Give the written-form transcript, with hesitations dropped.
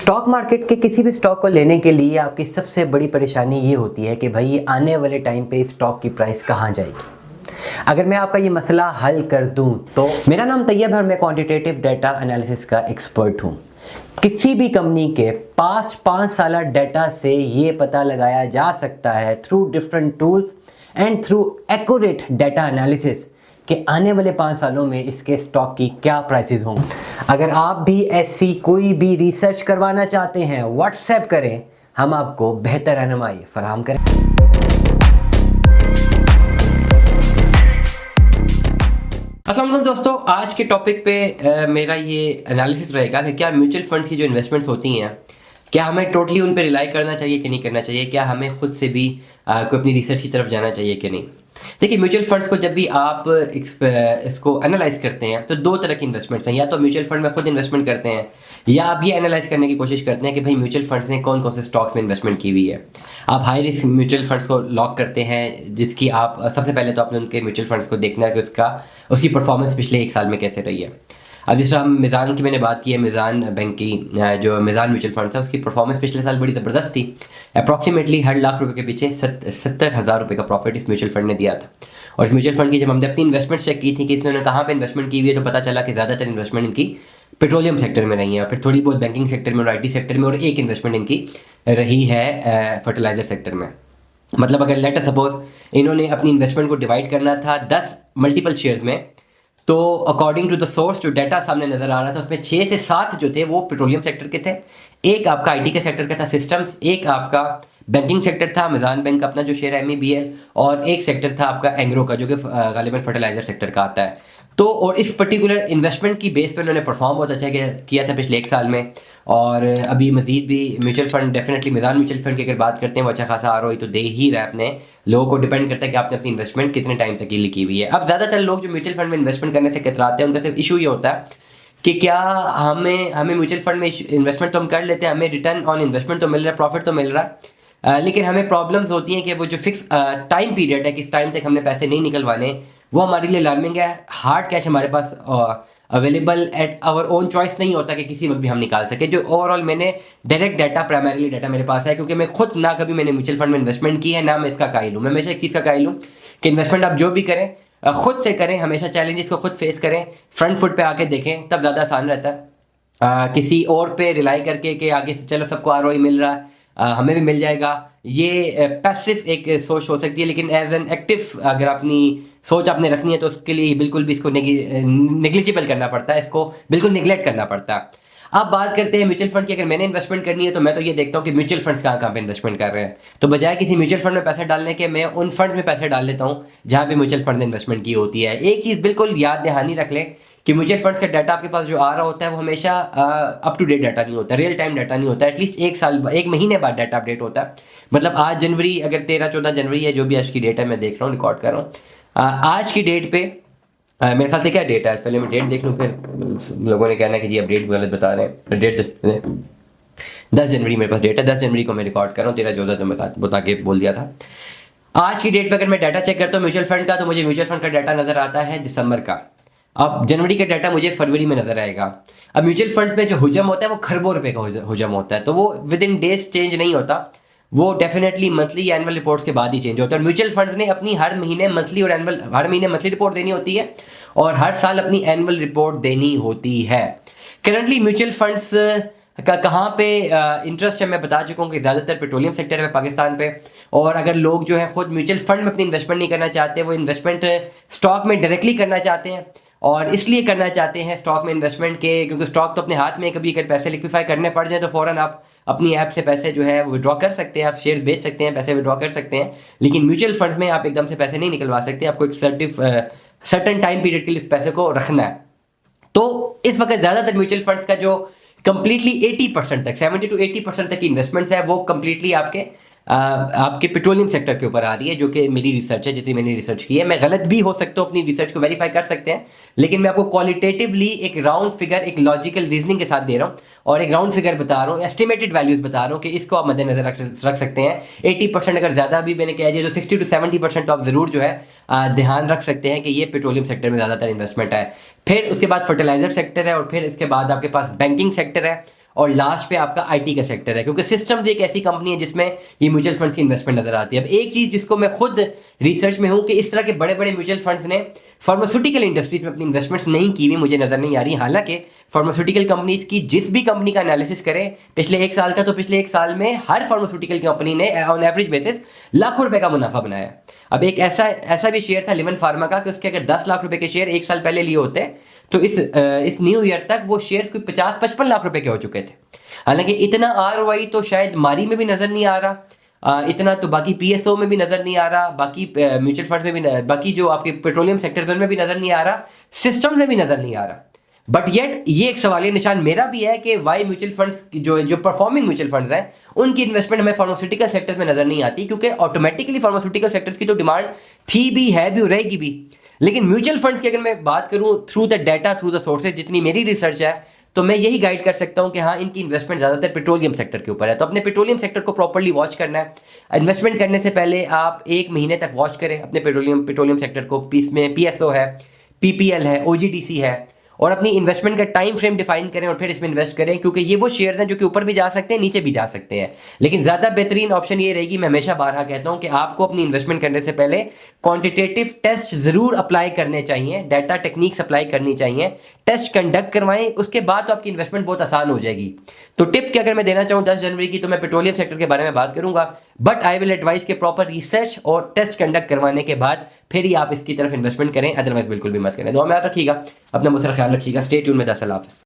Stock market के किसी भी स्टॉक को लेने के लिए आपकी सबसे बड़ी परेशानी ये होती है कि भाई आने वाले टाइम पे स्टॉक की प्राइस कहाँ जाएगी। अगर मैं आपका ये मसला हल कर दूं तो मेरा नाम तैयब है और मैं क्वांटिटेटिव डाटा एनालिसिस का एक्सपर्ट हूं। किसी भी कंपनी के पास्ट 5 साल डाटा से ये पता लगाया जा सकता है through different tools and through accurate data analysis कि आने वाले 5 सालों में इसके स्टॉक की क्या प्राइसेस होंगे। अगर आप भी ऐसी कोई भी रिसर्च करवाना चाहते हैं व्हाट्सएप करें, हम आपको बेहतर रहनुमाई फराहम करें। अस्सलाम वालेकुम दोस्तों, आज के टॉपिक पे मेरा ये एनालिसिस रहेगा कि क्या म्यूचुअल फंड्स की जो इन्वेस्टमेंट्स होती हैं क्या हमें टोटली उन पे रिलाई करना चाहिए कि नहीं करना चाहिए, क्या हमें खुद से भी कोई अपनी रिसर्च की तरफ जाना चाहिए कि नहीं। देखिए, म्यूचुअल फंड्स को जब भी आप इसको एनालाइज करते हैं तो दो तरह की इन्वेस्टमेंट्स हैं। या तो म्यूचुअल फंड में खुद इन्वेस्टमेंट करते हैं या आप ये एनालाइज करने की कोशिश करते हैं कि भाई म्यूचुअल फंड्स ने कौन कौन से स्टॉक्स में इन्वेस्टमेंट की हुई है। आप हाई रिस्क म्यूचुअल फंड्स को लॉक करते हैं जिसकी आप सबसे पहले तो आपने उनके म्यूचुअल फंड्स को देखना है कि उसकी परफॉर्मेंस पिछले 1 साल में कैसे रही है। अब जिस तरह हम मिज़ान की मैंने बात की है, मिज़ान बैंक की जो मिज़ान म्यूचुअल फंड था उसकी परफॉर्मेंस पिछले साल बड़ी ज़बरदस्त थी। अप्रॉक्सीमेटली हर लाख रुपए के पीछे 70,000 रुपये का प्रॉफिट इस म्यूचुअल फंड ने दिया था। और इस म्यूचुअल फंड की जब हमने अपनी इन्वेस्टमेंट चेक की थी कि इसने कहाँ पे इन्वेस्टमेंट की हुई है तो पता चला कि ज़्यादातर इन्वेस्टमेंट इनकी पेट्रोलियम सेक्टर में रही है और फिर थोड़ी बहुत बैंकिंग सेक्टर में और IT सेक्टर में, और एक इन्वेस्टमेंट इनकी रही है फर्टिलाइज़र सेक्टर में। मतलब अगर लेट सपोज इन्होंने अपनी इन्वेस्टमेंट को डिवाइड करना था 10 मल्टीपल शेयर्स में, तो अकॉर्डिंग टू द सोर्स जो डाटा सामने नज़र आ रहा था उसमें 6 से 7 जो थे वो पेट्रोलियम सेक्टर के थे, एक आपका IT के सेक्टर का था सिस्टम्स, एक आपका बैंकिंग सेक्टर था मिज़ान बैंक का अपना जो शेयर है MEBL, और एक सेक्टर था आपका एंग्रो का जो कि गालिबन फर्टिलाइजर सेक्टर का आता है। तो और इस पर्टिकुलर इन्वेस्टमेंट की बेस पर उन्होंने परफॉर्म बहुत अच्छा किया था पिछले 1 साल में। और अभी मजीद भी mutual fund definitely Meezan mutual fund की अगर बात करते हैं वो अच्छा खासा ROI तो दे ही रहा है अपने लोगों को। डिपेंड करता है कि आपने अपनी इन्वेस्टमेंट कितने टाइम तक के लिए की हुई है। अब ज़्यादातर लोग जो म्यूचुअल फंड में इन्वेस्टमेंट करने से कतराते हैं उनका सिर्फ इशू ये होता है कि क्या हमें म्यूचुअल फंड में इन्वेस्टमेंट तो हम कर लेते हैं, हमें रिटर्न ऑन इन्वेस्टमेंट तो मिल रहा है, प्रॉफिट तो मिल रहा है, लेकिन हमें प्रॉब्लम्स होती हैं कि वो जो फिक्स टाइम पीरियड है किस टाइम तक हमने पैसे नहीं निकलवाने, वो हमारे लिए अलार्मिंग है। हार्ड कैश हमारे पास available at our own choice नहीं होता कि किसी वक्त भी हम निकाल सके। जो ओवरऑल मैंने डायरेक्ट डाटा प्राइमरीली डाटा मेरे पास है क्योंकि मैं खुद ना कभी मैंने म्यूचुअल फंड में इन्वेस्टमेंट की है ना मैं इसका कायल हूँ। मैं हमेशा एक चीज़ का कायल हूँ कि इन्वेस्टमेंट आप जो भी करें खुद से करें, हमेशा चैलेंजेस को खुद फेस करें, फ्रंट फुट पे आके देखें, तब ज़्यादा आसान रहता है। किसी और पे रिलाई करके कि आगे से चलो सबको ROI मिल रहा है हमें भी मिल जाएगा, ये पैसिव एक सोच हो सकती है। लेकिन एज एन एक्टिव अगर अपनी सोच आपने रखनी है तो उसके लिए बिल्कुल भी इसको नेग्लिजिबल करना पड़ता है, इसको बिल्कुल निगलेक्ट करना पड़ता है। अब बात करते हैं म्यूचुअल फंड की। अगर मैंने इन्वेस्टमेंट करनी है तो मैं तो ये देखता हूँ कि म्यूचुअल फंड्स कहाँ पे इन्वेस्टमेंट कर रहे हैं, तो बजाय किसी म्यूचुअल फंड में पैसे डालने के मैं उन फंड्स में पैसे डाल लेता हूँ जहाँ पे म्यूचुअल फंड ने इन्वेस्टमेंट की होती है। एक चीज़ बिल्कुल याद दहानी रख लें कि म्यूचुअल फंड्स का डाटा आपके पास जो आ रहा होता है वो हमेशा अप टू डेट डाटा नहीं होता, रियल टाइम डाटा नहीं होता, एटलीस्ट 1 महीने बाद डाटा अपडेट होता है। मतलब आज जनवरी, अगर 13-14 जनवरी है जो भी आज की डेट है, मैं देख रहा हूँ रिकॉर्ड कर रहा हूँ, आज की डेट पे मेरे ख्याल से क्या डेट है, पहले मैं डेट देख लूँ फिर लोगों ने कहना कि जी अपडेट गलत बता रहे हैं। डेट 10 जनवरी मेरे पास डेट है, 10 जनवरी को मैं रिकॉर्ड कर रहा हूँ, 13-14 तो मैं बता के बोल दिया था। आज की डेट पे अगर मैं डाटा चेक करता हूँ म्यूचुअल फंड का तो मुझे म्यूचुअल फंड का डाटा नज़र आता है दिसंबर का। अब जनवरी का डाटा मुझे फरवरी में नजर आएगा। अब म्यूचुअल फंड्स में जो हुजम होता है वो खरबों रुपए का हुजम होता है, तो वो विद इन डेज चेंज नहीं होता, वो डेफिनेटली मंथली या एनुअल रिपोर्ट्स के बाद ही चेंज होता है। और म्यूचुअल फंड्स ने अपनी हर महीने मंथली रिपोर्ट देनी होती है और हर साल अपनी एनुअल रिपोर्ट देनी होती है। करंटली म्यूचुअल फंड्स का कहाँ पे इंटरेस्ट है मैं बता चुका हूँ कि ज़्यादातर पेट्रोलियम सेक्टर है पाकिस्तान पे। और अगर लोग जो है खुद म्यूचुअल फंड में अपनी इन्वेस्टमेंट नहीं करना चाहते, वो इन्वेस्टमेंट स्टॉक में डायरेक्टली करना चाहते हैं, और इसलिए करना चाहते हैं स्टॉक में इन्वेस्टमेंट के क्योंकि स्टॉक तो अपने हाथ में, कभी अगर पैसे लिक्विफाई करने पड़ जाए तो फ़ौरन आप अपनी ऐप से पैसे जो है विड्रॉ कर सकते हैं, आप शेयर्स बेच सकते हैं, पैसे विड्रॉ कर सकते हैं। लेकिन म्यूचुअल फंड्स में आप एकदम से पैसे नहीं निकलवा सकते, आपको एक सर्टन टाइम पीरियड के लिए इस पैसे को रखना है। तो इस वक्त ज़्यादातर म्यूचुअल फंड्स का जो कंप्लीटली 80% तक 70 to 80% तक की इन्वेस्टमेंट्स है वो कंप्लीटली आपके पेट्रोलियम सेक्टर के ऊपर आ रही है, जो कि मेरी रिसर्च है, जितनी मैंने रिसर्च की है। मैं गलत भी हो सकता हूँ, अपनी रिसर्च को वेरीफाई कर सकते हैं, लेकिन मैं आपको क्वालिटेटिवली एक राउंड फिगर, एक लॉजिकल रीजनिंग के साथ दे रहा हूँ और एक राउंड फिगर बता रहा हूँ, एस्टिमेटेड वैल्यूज बता रहा हूँ कि इसको आप मद्देनजर रख सकते हैं। 80% अगर ज़्यादा भी मैंने कह दिया तो 60 to 70% तो आप ज़रूर जो है ध्यान रख सकते हैं कि ये पेट्रोलियम सेक्टर में ज़्यादातर इन्वेस्टमेंट है। फिर उसके बाद फर्टिलाइजर सेक्टर है और फिर इसके बाद आपके पास बैंकिंग सेक्टर है और लास्ट पे आपका आईटी का सेक्टर है, क्योंकि सिस्टम्स एक ऐसी कंपनी है जिसमें ये म्यूचुअल फंड्स की इन्वेस्टमेंट नजर आती है। अब एक चीज जिसको मैं खुद रिसर्च में हूं कि इस तरह के बड़े बड़े म्यूचुअल फंड्स ने फार्मास्यूटिकल इंडस्ट्रीज में अपनी इन्वेस्टमेंट नहीं की हुई, मुझे नजर नहीं आ रही। हालांकि फार्मास्यूटिकल कंपनीज की जिस भी कंपनी का एनालिसिस करें पिछले एक साल का, तो पिछले एक साल में हर फार्मास्यूटिकल कंपनी ने ऑन एवरेज बेसिस लाखों रुपए का मुनाफा बनाया। अब एक ऐसा भी शेयर था लिवन फार्मा का कि उसके अगर 10 लाख रुपए के शेयर एक साल पहले लिए होते तो इस न्यू ईयर तक वो शेयर्स कोई 50-55 लाख रुपए के हो चुके थे। हालांकि इतना आरओआई तो शायद मारी में भी नजर नहीं आ रहा, इतना तो बाकी पीएसओ में भी नजर नहीं आ रहा, बाकी म्यूचुअल फंड में भी, बाकी जो आपके पेट्रोलियम सेक्टर्स में भी नजर नहीं आ रहा, सिस्टम में भी नजर नहीं आ रहा। बट येट ये एक सवालिया निशान मेरा भी है कि वाई म्यूचुअल फंड्स जो परफॉर्मिंग म्यूचुअल फंड्स हैं उनकी इन्वेस्टमेंट हमें फार्मास्यूटिकल सेक्टर्स में नजर नहीं आती, क्योंकि ऑटोमेटिकली फार्मास्यूटिकल सेक्टर्स की तो डिमांड थी भी, है भी और रहेगी भी। लेकिन म्यूचुअल फंड्स की अगर मैं बात करूं through the data, through the sources, जितनी मेरी रिसर्च है, तो मैं यही गाइड कर सकता हूं कि हाँ इनकी इन्वेस्टमेंट ज़्यादातर पेट्रोलियम सेक्टर के ऊपर है। तो अपने पेट्रोलियम सेक्टर को प्रॉपर्ली वॉच करना है। इन्वेस्टमेंट करने से पहले आप 1 महीने तक वॉच करें अपने पेट्रोलियम सेक्टर को। इसमें पीएसओ है, पीपीएल है, ओजीडीसी है, और अपनी इन्वेस्टमेंट का टाइम फ्रेम डिफाइन करें और फिर इसमें इन्वेस्ट करें, क्योंकि ये वो शेयर्स हैं जो कि ऊपर भी जा सकते हैं, नीचे भी जा सकते हैं। लेकिन ज़्यादा बेहतरीन ऑप्शन ये रहेगी, मैं हमेशा बारहा कहता हूं कि आपको अपनी इन्वेस्टमेंट करने से पहले क्वांटिटेटिव टेस्ट जरूर अप्लाई करने चाहिए, डाटा टेक्निक्स अप्लाई करनी चाहिए, टेस्ट कंडक्ट करवाएं, उसके बाद तो आपकी इन्वेस्टमेंट बहुत आसान हो जाएगी। तो टिप की अगर मैं देना चाहूँ 10 जनवरी की, तो मैं पेट्रोलियम सेक्टर के बारे में बात करूंगा, बट आई विल एडवाइस के प्रॉपर रिसर्च और टेस्ट कंडक्ट करवाने के बाद फिर ही आप इसकी तरफ इन्वेस्टमेंट करें, अदरवाइज बिल्कुल भी मत करें। दुआ में याद रखिएगा, अपना बहुत सारा ख्याल रखिएगा। स्टे ट्यून में। 10 अल्लाह हाफ़िज़।